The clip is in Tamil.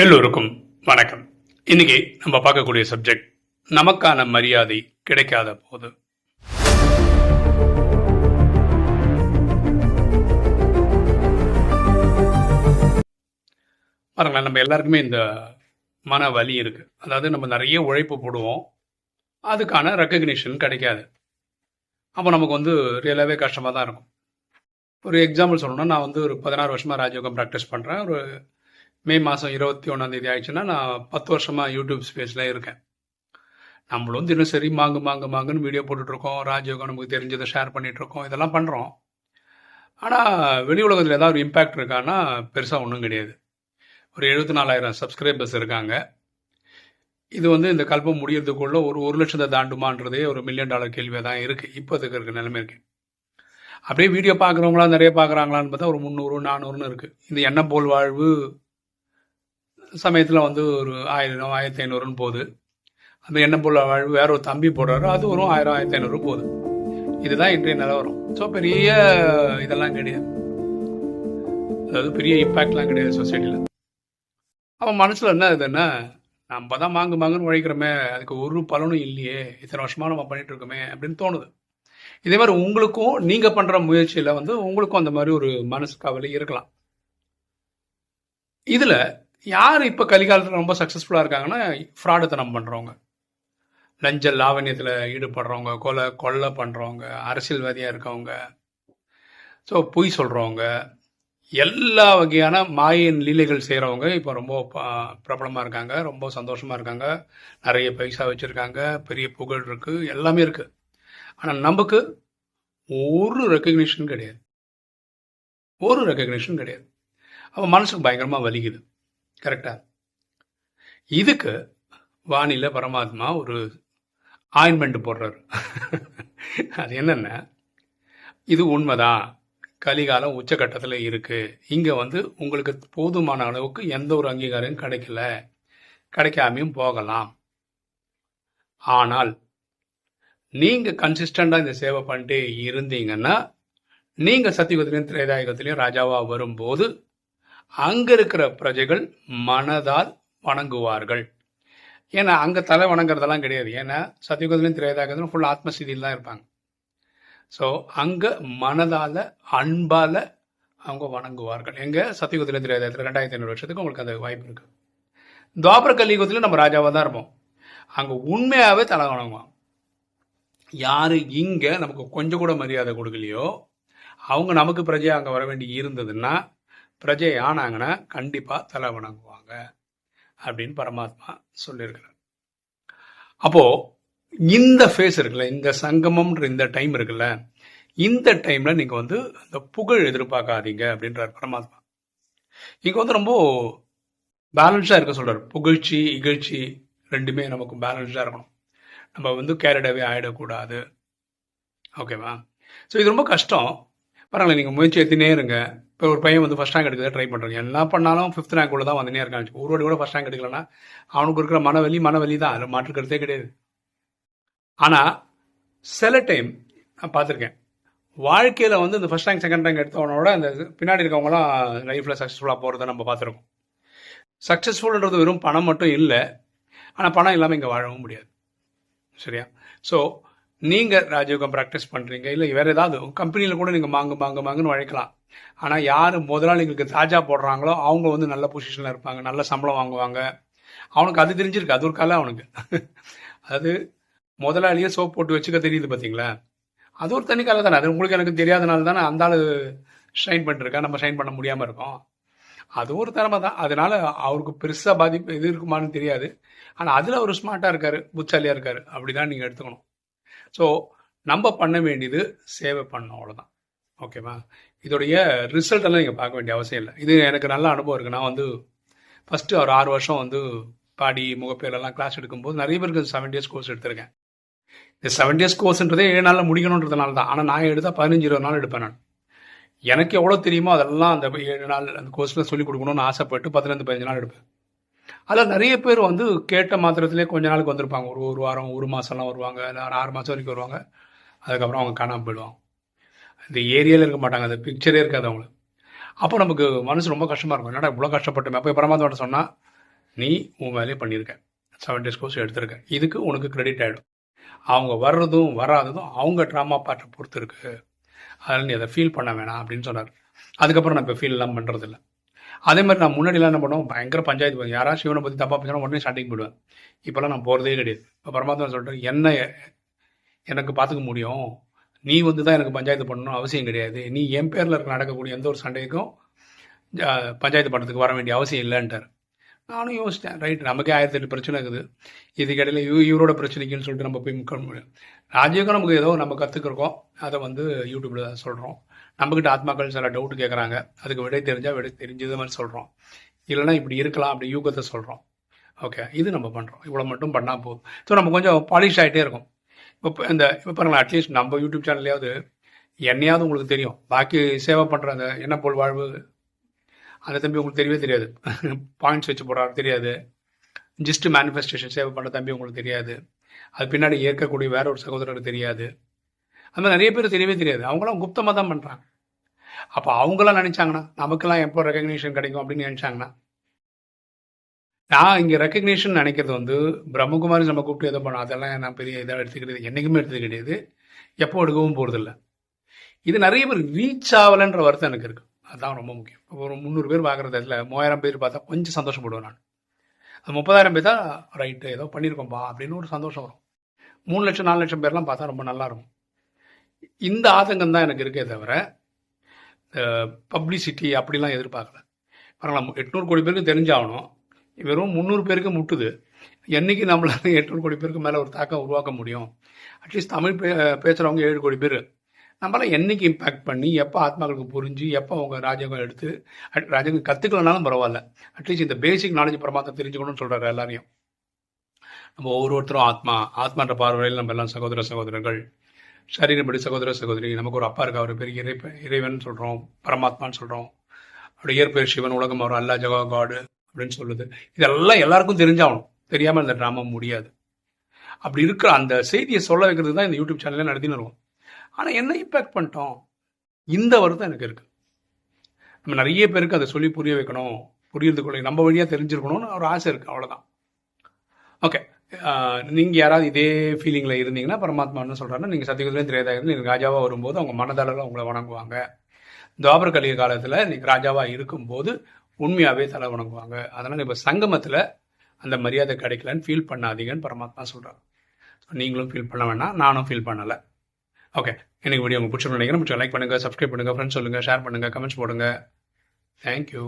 எல்லோருக்கும் வணக்கம். இன்னைக்கு நம்ம பார்க்கக்கூடிய சப்ஜெக்ட் நமக்கான மரியாதை கிடைக்காத போது. பாருங்களேன், நம்ம எல்லாருக்குமே இந்த மன வலி இருக்கு. அதாவது நம்ம நிறைய உழைப்பு போடுவோம், அதுக்கான ரெக்கக்னிஷன் கிடைக்காது. அப்போ நமக்கு ரியலாகவே கஷ்டமாக தான் இருக்கும். ஒரு எக்ஸாம்பிள் சொல்லணும்னா, நான் ஒரு 16 வருஷமாக ராஜயோகம் ப்ராக்டிஸ் பண்ணுறேன். ஒரு மே மாதம் 21 ஆயிடுச்சுன்னா நான் 10 வருஷமாக யூடியூப் ஸ்பேஸில் இருக்கேன். நம்மளும் தினசரி மாங்குன்னு வீடியோ போட்டுட்ருக்கோம். ராஜயோகம் நமக்கு தெரிஞ்சதை ஷேர் பண்ணிகிட்ருக்கோம். இதெல்லாம் பண்ணுறோம். ஆனால் வெளி உலகத்தில் ஏதாவது ஒரு இம்பேக்ட் இருக்கான்னா பெருசாக ஒன்றும் கிடையாது. ஒரு 74,000 சப்ஸ்கிரைபர்ஸ் இருக்காங்க. இது இந்த கல்பம் முடியறதுக்குள்ள ஒரு லட்சத்தை தாண்டுமான்றதே ஒரு $1 மில்லியன் கேள்வியாக தான் இருக்குது. இப்போதுக்கு இருக்க நிலைமை இருக்குது. அப்படியே வீடியோ பார்க்குறவங்களா நிறைய பார்க்குறாங்களான்னு பார்த்தா ஒரு 300 400ன்னு இருக்குது. இந்த எண்ணெய் போல் வாழ்வு சமயத்தில் ஒரு 1000 1500ன்னு போகுது. அந்த எண்ணெய் போல் வாழ்வு வேற ஒரு தம்பி போடுறாரு, அது ஒரு 1000 1500 போகுது. இதுதான் இன்றைய நிலவரம். ஸோ பெரிய இதெல்லாம் கிடையாது, அதாவது பெரிய இம்பேக்ட்லாம் கிடையாது சொசைட்டியில். அவன் மனசில் என்ன நம்ம தான் மாங்குன்னு உழைக்கிறோமே, அதுக்கு ஒரு பலனும் இல்லையே, இத்தனை வருஷமாக நம்ம பண்ணிட்டு இருக்கோமே அப்படின்னு தோணுது. இதே மாதிரி உங்களுக்கும் நீங்கள் பண்ணுற முயற்சியில் உங்களுக்கும் அந்த மாதிரி ஒரு மனசு கவலை இருக்கலாம். இதில் யார் இப்போ கலிகாலத்தில் ரொம்ப சக்ஸஸ்ஃபுல்லாக இருக்காங்கன்னா, ஃப்ராடுத்தனம் பண்ணுறவங்க, லஞ்ச லாவண்யத்தில் ஈடுபடுறவங்க, கொலை பண்ணுறவங்க, அரசியல்வாதியாக இருக்கவங்க, ஸோ பொய் சொல்கிறவங்க, எல்லா வகையான மாயின் லீலைகள் செய்கிறவங்க இப்போ ரொம்ப பிரபலமாக இருக்காங்க, ரொம்ப சந்தோஷமாக இருக்காங்க, நிறைய பைசா வச்சுருக்காங்க, பெரிய புகழ் இருக்குது, எல்லாமே இருக்குது. ஆனால் நமக்கு ஒரு ரெக்கக்னிஷன் கிடையாது, ஒரு ரெக்கக்னிஷன் கிடையாது. அப்போ மனசுக்கு பயங்கரமாக வலிக்குது. கரெக்டாக? இதுக்கு வானிலை பரமாத்மா ஒரு ஆயின்மெண்ட் போடுறாரு. அது என்னென்ன, இது உண்மைதான், கலிகாலம் உச்சகட்டத்தில் இருக்குது, இங்கே உங்களுக்கு போதுமான அளவுக்கு எந்த ஒரு அங்கீகாரம் கிடைக்காமையும் போகலாம். ஆனால் நீங்கள் கன்சிஸ்டண்டாக இந்த சேவை பண்ணிட்டே இருந்தீங்கன்னா, நீங்கள் சத்தியுகத்திலையும் திரேதாயுகத்திலையும் ராஜாவாக வரும்போது அங்கே இருக்கிற பிரஜைகள் மனதால் வணங்குவார்கள். ஏன்னா அங்கே தலை வணங்குறதெல்லாம் கிடையாது. ஏன்னா சத்தியுகத்திலையும் திரேதாயுகத்திலும் ஃபுல் ஆத்மஸ்திதியில் தான் இருப்பாங்க. ஸோ அங்கே மனதால் அன்பால் அவங்க வணங்குவார்கள். எங்கள் சத்தியுகத்தில் திரேதாயத்தில் 2500 வருஷத்துக்கு உங்களுக்கு அந்த வாய்ப்பு இருக்குது. துவாபர கலியுகத்தில் நம்ம ராஜாவாக தான் இருப்போம். அங்கே உண்மையாகவே தலை வணங்குவோம். யார் இங்கே நமக்கு கொஞ்சம் கூட மரியாதை கொடுக்கலையோ அவங்க நமக்கு பிரஜையாக அங்கே வர வேண்டி இருந்ததுன்னா, பிரஜை ஆனாங்கன்னா கண்டிப்பாக தலை வணங்குவாங்க அப்படின்னு பரமாத்மா சொல்லியிருக்கிறார். அப்போது இந்த ஃபேஸ் இருக்குல்ல, இந்த சங்கமம்ன்ற இந்த டைம் இருக்குல்ல, இந்த டைமில் நீங்கள் அந்த புகழ் எதிர்பார்க்காதீங்க அப்படின்றார் பரமாத்மா. இங்கே ரொம்ப பேலன்ஸாக இருக்க சொல்கிறார். புகழ்ச்சி இகழ்ச்சி ரெண்டுமே நமக்கு பேலன்ஸாக இருக்கணும். நம்ம கேரடாகவே ஆகிடக்கூடாது. ஓகேவா? ஸோ இது ரொம்ப கஷ்டம். பரவாயில்ல, நீங்கள் முயற்சி எடுத்துனே இருங்க. இப்போ ஒரு பையன் ஃபஸ்ட் ரேங்க் எடுக்கிறத ட்ரை பண்ணுறீங்க, என்ன பண்ணாலும் 5th ரேங்க் கூட தான் வந்துனே இருக்கான்னு. ஒரு வாட்டி கூட ஃபஸ்ட் ரேங்க் எடுக்கலன்னா அவனுக்கு இருக்கிற மனவலி தான், அதில் மாற்றுக்கிறதே கிடையாது. ஆனால் சில டைம் நான் பார்த்துருக்கேன், வாழ்க்கையில் இந்த ஃபஸ்ட் ரேங்க் செகண்ட் ரேங்க் எடுத்தவனோட அந்த பின்னாடி இருக்கவங்களாம் லைஃப்பில் சக்ஸஸ்ஃபுல்லாக போகிறத நம்ம பார்த்துருக்கோம். சக்ஸஸ்ஃபுல்ன்றது வெறும் பணம் மட்டும் இல்லை, ஆனால் பணம் இல்லாமல் இங்கே வாழவும் முடியாது. சரியா? ஸோ நீங்கள் ராஜயோகம் ப்ராக்டிஸ் பண்ணுறீங்க, இல்லை வேறு ஏதாவது கம்பெனியில் கூட நீங்கள் மாங்குன்னு உழைக்கலாம். ஆனால் யார் முதலாளிகளுக்கு தாஜா போடுறாங்களோ அவங்க நல்ல பொசிஷனில் இருப்பாங்க, நல்ல சம்பளம் வாங்குவாங்க. அவனுக்கு அது தெரிஞ்சிருக்கு, அது ஒரு கலை அவனுக்கு. அது முதலாளியே சோப் போட்டு வச்சுக்க தெரியுது பார்த்தீங்களா, அது ஒரு தனி கலை தானே. அது உங்களுக்கு எனக்கு தெரியாதனால தானே அந்த ஆள் ஷைன் பண்ணிருக்கா, நம்ம ஷைன் பண்ண முடியாமல் இருக்கோம். அது ஒரு திறமை தான். அதனால அவருக்கு பெருசாக பாதிப்பு எது இருக்குமான்னு தெரியாது. ஆனால் அதில் அவர் ஸ்மார்ட்டாக இருக்கார், புத்தாலியாக இருக்கார், அப்படி தான் நீங்கள் எடுத்துக்கணும். ஸோ நம்ம பண்ண வேண்டியது சேவை பண்ணணும், அவ்வளோதான். ஓகேவா? இதோடைய ரிசல்ட் எல்லாம் நீங்கள் பார்க்க வேண்டிய அவசியம் இல்லை. இது எனக்கு நல்ல அனுபவம் இருக்குது. நான் ஃபஸ்ட்டு ஒரு 6 வருஷம் பாடி முகப்பேரெல்லாம் கிளாஸ் எடுக்கும்போது நிறைய பேருக்கு 7 days கோர்ஸ் எடுத்திருக்கேன். இந்த 7 days கோர்ஸ்ன்றதே 7 நாளில் முடிக்கணுன்றதுனால தான். ஆனால் நான் எடுத்தால் 15-20 நாள் எடுப்பேன். நான் எனக்கு எவ்வளோ தெரியுமோ அதெல்லாம் அந்த 7 நாள் அந்த கோர்ஸில் சொல்லிக் கொடுக்கணும்னு ஆசைப்பட்டு 15 நாள் எடுப்பேன். அதில் நிறைய பேர் கேட்ட மாத்திரத்திலே கொஞ்ச நாளுக்கு வந்திருப்பாங்க. ஒரு வாரம், ஒரு மாதம்லாம் வருவாங்க, இல்லை 6 மாதம் வரைக்கும் வருவாங்க. அதுக்கப்புறம் அவங்க காணாமல் போயிடுவாங்க. இந்த ஏரியாவில் இருக்க மாட்டாங்க, அந்த பிக்சரே இருக்காது அவங்களுக்கு. அப்போ நமக்கு மனசு ரொம்ப கஷ்டமாக இருக்கும். என்னடா இவ்வளோ கஷ்டப்பட்டுமே. அப்போ பரமாத்மாட்ட சொன்னால் நீ உன் வேலையை பண்ணியிருக்க, 7 days கோர்ஸ் எடுத்திருக்க, இதுக்கு உனக்கு கிரெடிட் ஆகிடும். அவங்க வர்றதும் வராததும் அவங்க ட்ராமா பாட்டை பொறுத்து இருக்கு, அதனால் நீ அதை ஃபீல் பண்ண வேணாம் அப்படின்னு சொன்னார். அதுக்கப்புறம் நான் இப்போ ஃபீல்லாம் பண்ணுறதில்ல. அதே மாதிரி நான் முன்னாடிலாம் என்ன பண்ணுவோம், பயங்கர பஞ்சாயத்து போய் யாராவது சிவனை பற்றி தப்பாக பேசினா உடனே ஸ்டார்டிங் போயிடுவேன். இப்போல்லாம் நான் போகிறதே கிடையாது. இப்போ பரமாத்மா சொல்லிட்டு என்ன எனக்கு பார்த்துக்க முடியும், நீ வந்து தான் எனக்கு பஞ்சாயத்து பண்ணணும் அவசியம் கிடையாது, நீ என் பேரில் இருக்க நடக்கக்கூடிய எந்த ஒரு சண்டைக்கும் பஞ்சாயத்து பண்ணுறதுக்கு வர வேண்டிய அவசியம் இல்லைன்ட்டார். நானும் யோசித்தேன், ரைட், நமக்கே 1008 பிரச்சனை இருக்குது, இதுக்கிடையில் இவரோட பிரச்சனைக்குன்னு சொல்லிட்டு நம்ம போய் முக்க முடியும். ராஜயோகம் நமக்கு ஏதோ நம்ம கற்றுக்கிறோம், அதை வந்து யூடியூப்பில் சொல்கிறோம். நம்மக்கிட்ட ஆத்மாக்கள் சில டவுட்டு கேட்குறாங்க, அதுக்கு விடை தெரிஞ்சால் விடை தெரிஞ்சது மாதிரி சொல்கிறோம், இல்லைனா இப்படி இருக்கலாம் அப்படி யூகத்தை சொல்கிறோம். ஓகே, இது நம்ம பண்ணுறோம், இவ்வளோ மட்டும் பண்ணால் போதும். ஸோ நம்ம கொஞ்சம் பாலிஷ் ஆகிட்டே இருக்கும். இப்போ பாருங்களேன், அட்லீஸ்ட் நம்ம யூடியூப் சேனல்லையாவது என்னையாவது உங்களுக்கு தெரியும். பாக்கி சேவை பண்ணுற அந்த என்ன போல் வாழ்வு அந்த தம்பி உங்களுக்கு தெரியவே தெரியாது. பாயிண்ட்ஸ் வச்சு போடுறாரு தெரியாது. ஜஸ்ட் மேனிஃபெஸ்டேஷன் சேவை பண்ணுற தம்பி உங்களுக்கு தெரியாது. அது பின்னாடி ஏற்கக்கூடிய வேற ஒரு சகோதரருக்கு தெரியாது. அது மாதிரி நிறைய பேர் தெரியவே தெரியாது. அவங்களாம் குப்தமாக தான் பண்ணுறாங்க. அப்போ அவங்களாம் நினச்சாங்கன்னா நமக்கெல்லாம் எப்போ ரெக்கக்னேஷன் கிடைக்கும் அப்படின்னு நினச்சாங்கன்னா, நான் இங்கே ரெக்கக்னேஷன் நினைக்கிறது வந்து பிரம்மகுமாரி நம்ம கூப்பிட்டு எதோ பண்ணோம், அதெல்லாம் நான் பெரிய இதாக எடுத்துக்கிட்டது என்றைக்குமே எடுத்தது கிடையாது, எப்போ எடுக்கவும் போகிறதில்ல. இது நிறைய பேர் ரீச் ஆகலைன்ற வருத்தம் எனக்கு இருக்குது. அதுதான் ரொம்ப முக்கியம். இப்போ ஒரு 300 பேர் பார்க்குறது இடத்துல 3000 பேர் பார்த்தா கொஞ்சம் சந்தோஷப்படுவேன் நான். அது 30,000 பேர் தான் ரைட்டு ஏதோ பண்ணியிருக்கோம்ப்பா அப்படின்னு ஒரு சந்தோஷம் வரும். 3 லட்சம் 4 லட்சம் பேர்லாம் பார்த்தா ரொம்ப நல்லாயிருக்கும். இந்த ஆதங்கம் தான் எனக்கு இருக்கே தவிர பப்ளிசிட்டி அப்படிலாம் எதிர்பார்க்கல. பாருங்களா, 800 கோடி பேருக்கு தெரிஞ்சாகணும், வெறும் 300 பேருக்கு முட்டுது. என்றைக்கு நம்மளால 800 கோடி பேருக்கு மேலே ஒரு தாக்கம் உருவாக்க முடியும்? அட்லீஸ்ட் தமிழ் பேசுகிறவங்க 7 கோடி பேர். நம்மளாம் என்றைக்கு இம்பேக்ட் பண்ணி எப்போ ஆத்மாக்களுக்கு புரிஞ்சு எப்போ அவங்க ராஜயோகம் எடுத்து ராஜயோகம் கற்றுக்கலனாலும் பரவாயில்ல, அட்லீஸ்ட் இந்த பேசிக் நாலேஜ் பரமாத்மா தெரிஞ்சுக்கணும்னு சொல்கிறாரு எல்லாரையும். நம்ம ஒவ்வொருத்தரும் ஆத்மான்ற பார்வையில் நம்ம எல்லாம் சகோதர சகோதரர்கள், சரீரப்படி சகோதர சகோதரி. நமக்கு ஒரு அப்பா இருக்கா, அவர் பெரிய இறைவன் சொல்கிறோம், பரமாத்மான்னு சொல்கிறோம். அப்படி இயற்பெயர் சிவன், உலகம் அவர் அல்லா ஜகா காடு அப்படின்னு சொல்லுது. இதெல்லாம் எல்லாருக்கும் தெரிஞ்சாகணும். தெரியாமல் இந்த ட்ராமா முடியாது. அப்படி இருக்கிற அந்த செய்தியை சொல்ல வைக்கிறது தான் இந்த யூடியூப் சேனலில் நடத்தின்னு இருக்கும். ஆனால் என்ன இம்பேக்ட் பண்ணிட்டோம், இந்த வருத்தம் எனக்கு இருக்குது. நம்ம நிறைய பேருக்கு அதை சொல்லி புரிய வைக்கணும், புரியறதுக்குள்ள நம்ம வழியாக தெரிஞ்சிருக்கணும்னு ஒரு ஆசை இருக்குது, அவ்வளோதான். ஓகே, நீங்கள் யாராவது இதே ஃபீலிங்கில் இருந்தீங்கன்னா பரமாத்மா என்ன சொல்கிறாருன்னா, நீங்கள் சத்தியகுதிரையும் திரேதாயுதம் நீங்கள் ராஜாவாக வரும்போது அவங்க மனதளவில் உங்களை வணங்குவாங்க. துவாபர கலிக காலத்தில் நீங்கள் ராஜாவாக இருக்கும்போது உண்மையாகவே தலை வணங்குவாங்க. அதனால் இப்போ சங்கமத்தில் அந்த மரியாதை கிடைக்கலன்னு ஃபீல் பண்ணாதீங்கன்னு பரமாத்மா சொல்கிறார். நீங்களும் ஃபீல் பண்ண வேணாம், நானும் ஃபீல் பண்ணலை. ஓகே, எனக்கு வீடியோ உங்களுக்கு பிடிச்சிருன்னு நினைக்கிறேன். லைக் பண்ணுங்கள், சப்ஸ்கிரைப் பண்ணுங்கள், ஃப்ரெண்ட்ஸ் சொல்லுங்கள், ஷேர் பண்ணுங்கள், கமெண்ட்ஸ் போடுங்க. தேங்க்யூ.